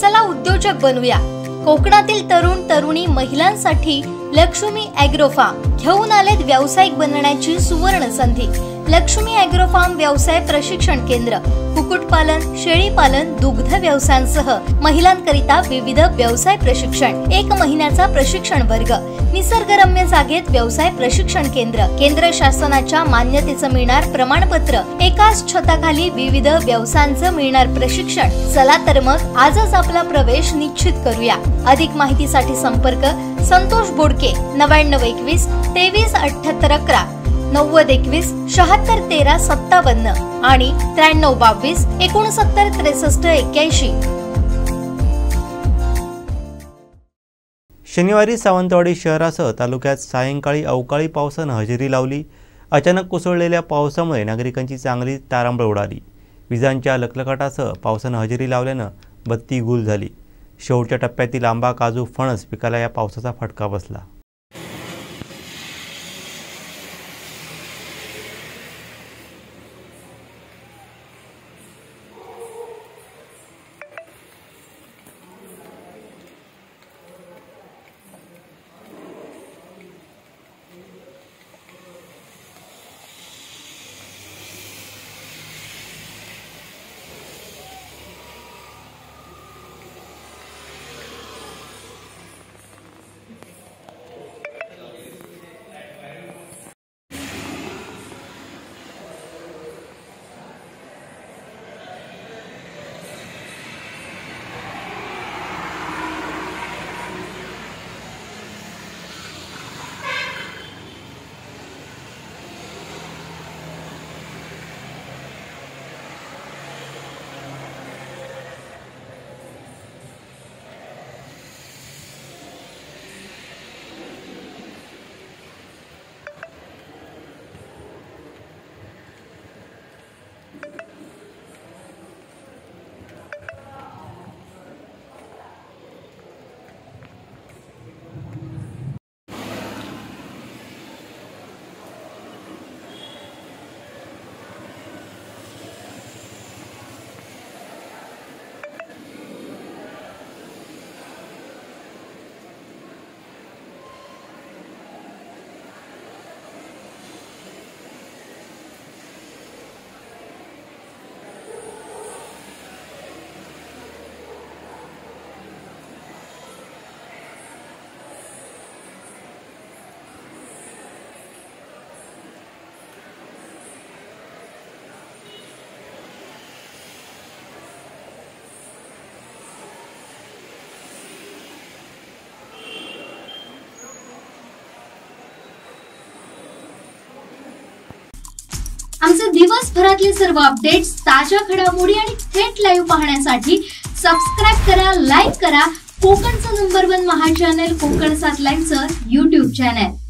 चला उद्योजक बनूया। कोकणातील तरुण तरुणी महिलांसाठी लक्ष्मी ॲग्रो फार्म घेऊन आलेत व्यावसायिक बनण्याची सुवर्ण संधी। लक्ष्मी ॲग्रो फार्म व्यवसाय प्रशिक्षण केंद्र, कुक्कुटपालन, शेळीपालन, दुग्ध व्यवसायांसह महिलांकरिता विविध व्यवसाय प्रशिक्षण, 1 महिन्याचा प्रशिक्षण वर्ग, निसर्गरम्य जागेत व्यवसाय प्रशिक्षण केंद्र, केंद्र शासनाच्या मान्यतेचं मिळणार प्रमाणपत्र, एकाच छताखाली विविध व्यवसायांचं मिळणार प्रशिक्षण। चला तर मग आजच आपला प्रवेश निश्चित करूया। अधिक माहितीसाठी संपर्क संतोष बोडके 9921 237811 9021 7613 57 आणि 9322 69 63 81। शनिवारी सावंतवाडी शहरासह तालुक्यात सायंकाळी अवकाळी पावसानं हजेरी लावली। अचानक कोसळलेल्या पावसामुळे नागरिकांची चांगली तारांबळ उडाली। विजांच्या लखलखाटासह पावसानं हजेरी लावल्यानं बत्ती गुल झाली। शेवटच्या टप्प्यातील आंबा, काजू, फणस पिकाला या पावसाचा फटका बसला। आमचे दिवसभरातले सर्व अपडेट्स, ताज्या घडामोडी आणि थेट लाईव्ह पाहण्यासाठी सबस्क्राइब करा, लाईक करा कोकणचं नंबर 1 महा चॅनल कोकण 7 लाईव्हचं YouTube चॅनल।